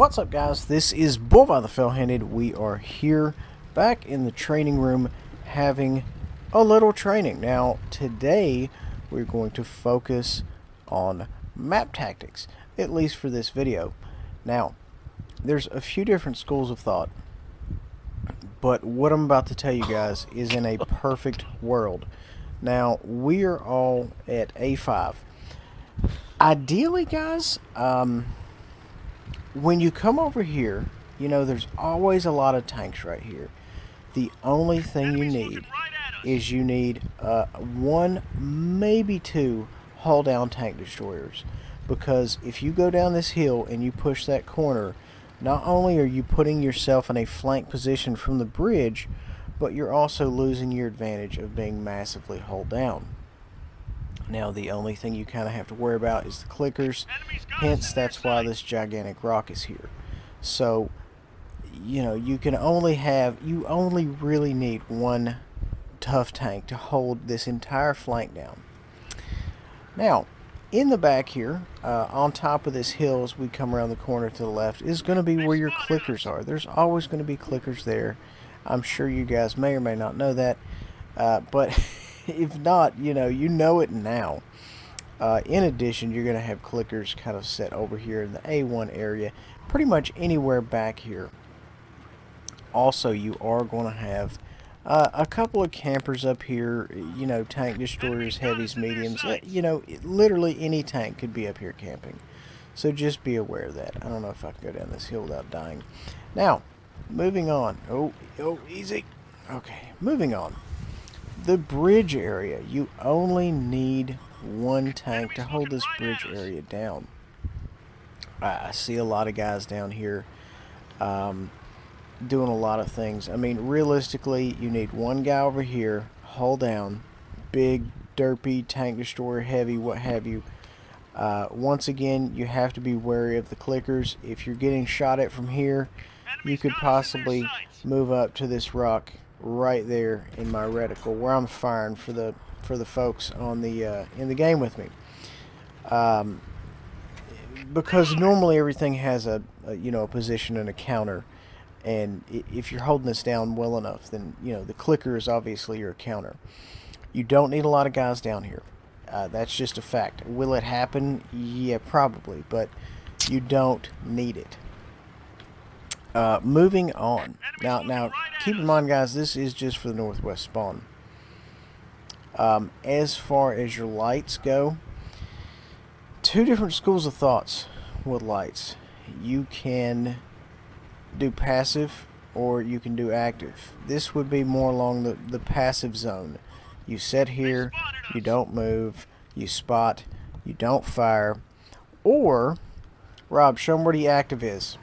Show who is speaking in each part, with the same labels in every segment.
Speaker 1: What's up, guys? This is Bullvyi the Fell-Handed. We are here back in the training room having a little training. Now, today we're going to focus on map tactics, at least for this video. Now, there's a few different schools of thought, but what I'm about to tell you guys is in a perfect world. Now, we are all at A5. Ideally, guys, when you come over here, you know, there's always a lot of tanks right here. The only thing you need is you need one, maybe two hull down tank destroyers. Because if you go down this hill and you push that corner, not only are you putting yourself in a flank position from the bridge, but you're also losing your advantage of being massively hull down. Now, the only thing you kind of have to worry about is the clickers, hence that's why this gigantic rock is here. So, you know, you only really need one tough tank to hold this entire flank down. Now, in the back here, on top of this hill as we come around the corner to the left, is going to be where your clickers are. There's always going to be clickers there. I'm sure you guys may or may not know that, but if not, you know it now. In addition, you're going to have clickers kind of set over here in the A1 area, pretty much anywhere back here. Also, you are going to have a couple of campers up here, you know, tank destroyers, heavies, mediums. You know, literally any tank could be up here camping. So just be aware of that. I don't know if I can go down this hill without dying. Now, moving on. Oh, easy. Okay, moving on. The bridge area, you only need one tank to hold this bridge area down. I see a lot of guys down here doing a lot of things. I mean, realistically, you need one guy over here, hold down, big, derpy, tank destroyer, heavy, what have you. Once again, you have to be wary of the clickers. If you're getting shot at from here, you could possibly move up to this rock right there in my reticle where I'm firing for the folks on the in the game with me, because normally everything has a position and a counter, and if you're holding this down well enough, then you know the clicker is obviously your counter. You don't need a lot of guys down here. That's just a fact. Will it happen? Yeah, probably, but you don't need it. Moving on. Now, keep in mind, guys, this is just for the northwest spawn. As far as your lights go, two different schools of thoughts with lights. You can do passive or you can do active. This would be more along the passive zone. You sit here, you don't move, you spot, you don't fire. Or, Rob, show him where the active is.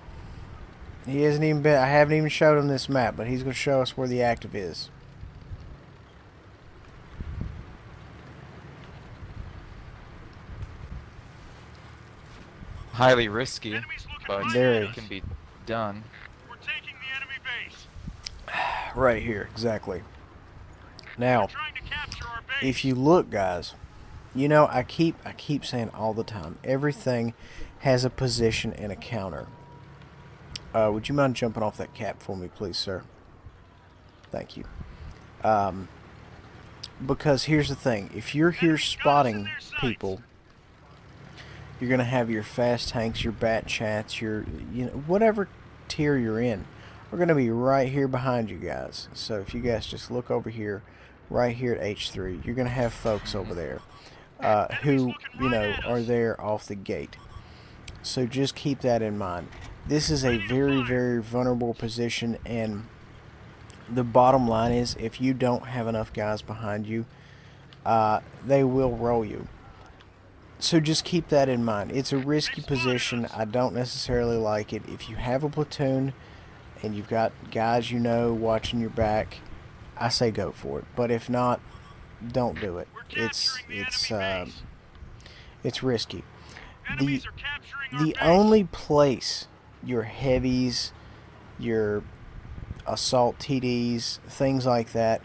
Speaker 1: He hasn't even been. I haven't even showed him this map, but he's going to show us where the active is.
Speaker 2: Highly risky, but
Speaker 1: Very.
Speaker 2: it can be done.
Speaker 3: We're taking the enemy base.
Speaker 1: Right here, exactly. Now,
Speaker 3: Trying to capture our base.
Speaker 1: if you look, guys, you know I keep saying all the time, everything has a position and a counter. Would you mind jumping off that cap for me, please, sir? Thank you. Because here's the thing. If you're here spotting people, you're going to have your fast tanks, your bat chats, your, whatever tier you're in, are going to be right here behind you guys. So if you guys just look over here, right here at H3, you're going to have folks over there who, are there off the gate. So just keep that in mind. This is a very, very vulnerable position, and the bottom line is if you don't have enough guys behind you, they will roll you. So just keep that in mind. It's a risky position. I don't necessarily like it. If you have a platoon and you've got guys watching your back, I say go for it. But if not, don't do it. It's risky. The only place your heavies, your assault TDs, things like that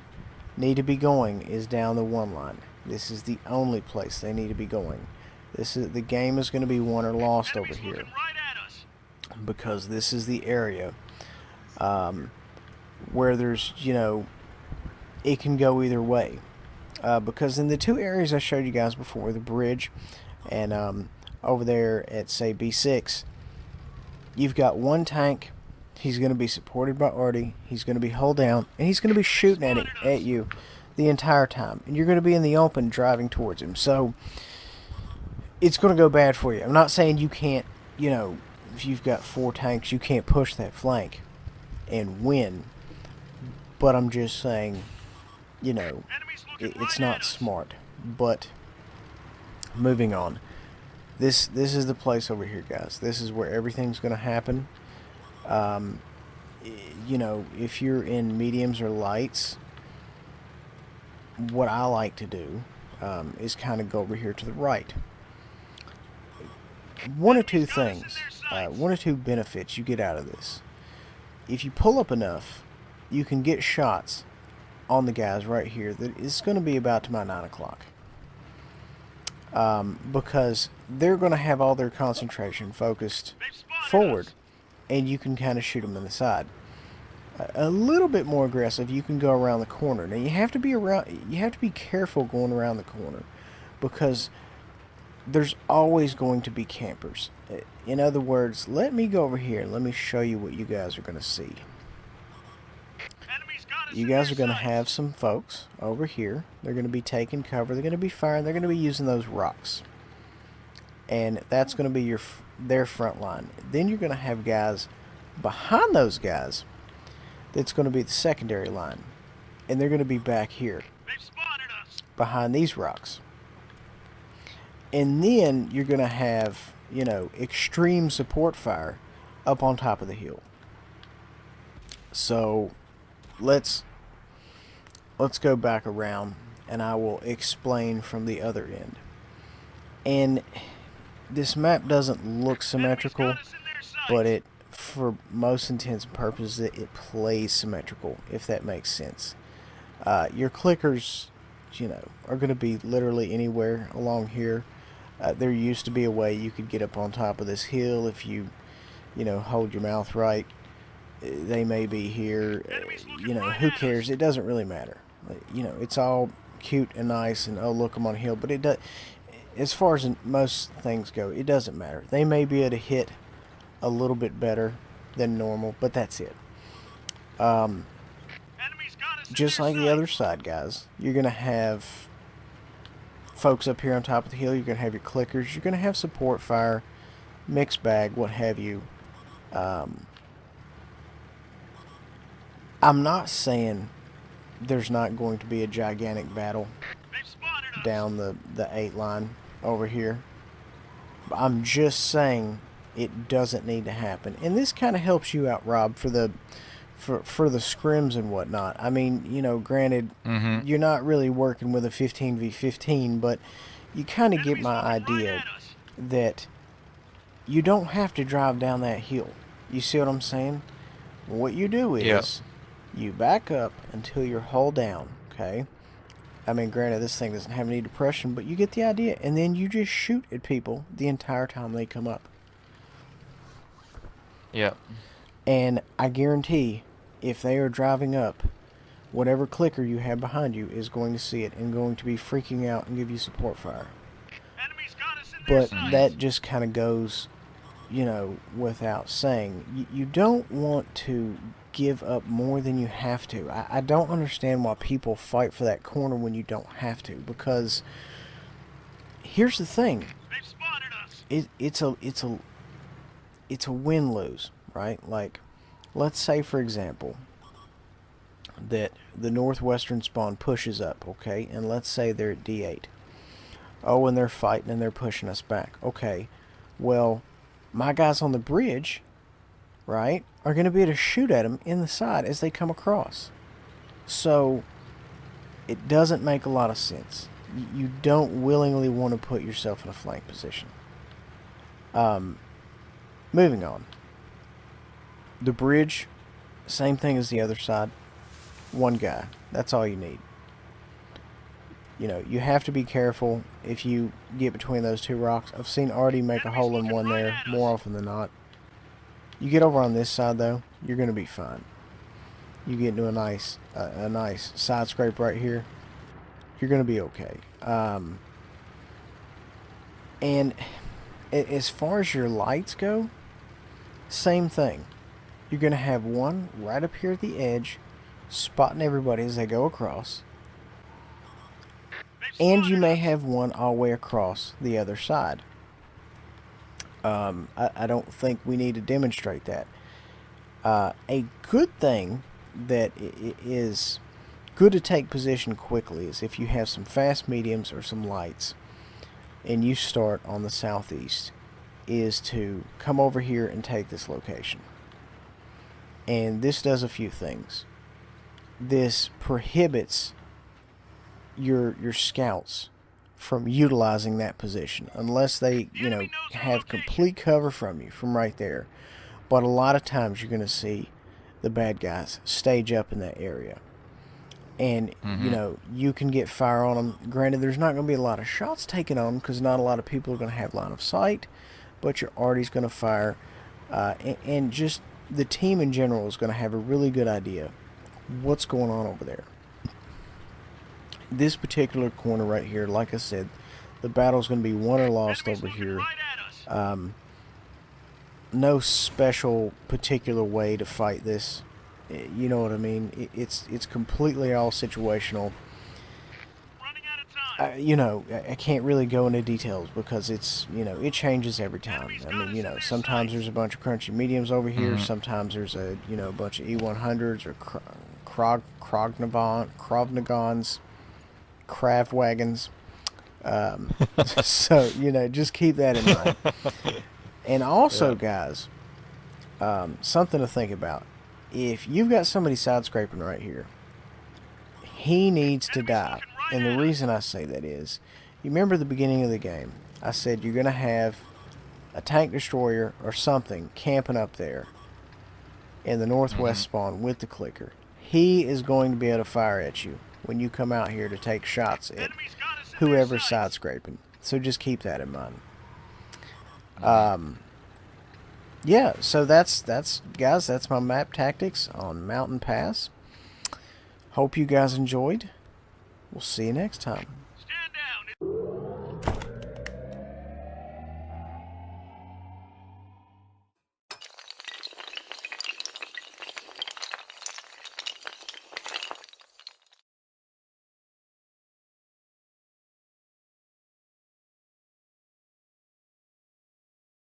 Speaker 1: need to be going is down the one line. This is the only place they need to be going. The game is going to be won or lost over here. because this is the area where there's, it can go either way. Because in the two areas I showed you guys before, the bridge and over there at, say, B6, you've got one tank. He's going to be supported by Artie. He's going to be held down, and he's going to be shooting at you the entire time. And you're going to be in the open driving towards him. So it's going to go bad for you. I'm not saying you can't, if you've got 4 tanks, you can't push that flank and win. But I'm just saying, it's not smart. But moving on. This is the place over here, guys. This is where everything's going to happen. If you're in mediums or lights, what I like to do is kind of go over here to the right. One or two things, one or two benefits you get out of this. If you pull up enough, you can get shots on the guys right here that is going to be about to my 9 o'clock. Because they're going to have all their concentration focused forward, and you can kind of shoot them in the side. A little bit more aggressive, you can go around the corner. Now you have to be careful going around the corner, because there's always going to be campers. In other words, let me go over here and let me show you what you guys are going to see. You guys are going to have some folks over here. They're going to be taking cover. They're going to be firing. They're going to be using those rocks. And that's going to be their front line. Then you're going to have guys behind those guys. That's going to be the secondary line. And they're going to be back here behind these rocks. And then you're going to have, extreme support fire up on top of the hill. So let's go back around, and I will explain from the other end. And this map doesn't look symmetrical, but it, for most intents and purposes, it plays symmetrical, if that makes sense. Your clickers, are going to be literally anywhere along here. There used to be a way you could get up on top of this hill if you, hold your mouth right. They may be here. Who cares? It doesn't really matter. It's all cute and nice, and oh, look, I'm on a hill. But it does. As far as most things go, it doesn't matter. They may be able to hit a little bit better than normal, but that's it. Just like the other side, guys, you're going to have folks up here on top of the hill. You're going to have your clickers. You're going to have support fire, mixed bag, what have you. I'm not saying there's not going to be a gigantic battle down the 8 line over here. I'm just saying it doesn't need to happen. And this kind of helps you out, Rob, for the scrims and whatnot. I mean, granted, you're not really working with a 15v15, but you kind of get my idea that you don't have to drive down that hill. You see what I'm saying? What you do is you back up until you're hull down, okay? I mean, granted, this thing doesn't have any depression, but you get the idea. And then you just shoot at people the entire time they come up.
Speaker 2: Yep.
Speaker 1: And I guarantee, if they are driving up, whatever clicker you have behind you is going to see it and going to be freaking out and give you support fire. But that just kind of goes, without saying. You don't want to give up more than you have to. I don't understand why people fight for that corner when you don't have to, because here's the thing. It's a win-lose, right? Like, let's say, for example, that the northwestern spawn pushes up, okay? And let's say they're at D8. Oh, and they're fighting and they're pushing us back. Okay, well, my guys on the bridge, right, are going to be able to shoot at them in the side as they come across. So it doesn't make a lot of sense. You don't willingly want to put yourself in a flank position. Moving on. The bridge, same thing as the other side. One guy. That's all you need. You have to be careful if you get between those two rocks. I've seen Artie make a hole in one there more often than not. You get over on this side though, you're gonna be fine. You get into a nice side scrape right here, you're gonna be okay. And as far as your lights go, same thing. You're gonna have one right up here at the edge, spotting everybody as they go across. And you may have one all the way across the other side. I don't think we need to demonstrate that. A good thing that is good to take position quickly is if you have some fast mediums or some lights and you start on the southeast, is to come over here and take this location. And this does a few things. This prohibits your scouts from utilizing that position unless they, have complete cover from you from right there. But a lot of times you're going to see the bad guys stage up in that area. And, you can get fire on them. Granted, there's not going to be a lot of shots taken on them because not a lot of people are going to have line of sight. But your arty's going to fire. And just the team in general is going to have a really good idea what's going on over there. This particular corner right here, like I said, the battle's going to be won or lost over here. No special particular way to fight this. You know what I mean? It's completely all situational. I can't really go into details because it's, it changes every time. I mean, sometimes there's a bunch of crunchy mediums over here. Sometimes there's a bunch of E100s or Krovnagons, Craft wagons. So, just keep that in mind. And also, guys, something to think about. If you've got somebody side scraping right here, he needs to die. And the reason I say that is, you remember the beginning of the game, I said you're going to have a tank destroyer or something camping up there in the northwest spawn with the clicker. He is going to be able to fire at you when you come out here to take shots at whoever's side scraping. So just keep that in mind. Yeah, so that's guys, that's my map tactics on Mountain Pass. Hope you guys enjoyed. We'll see you next time.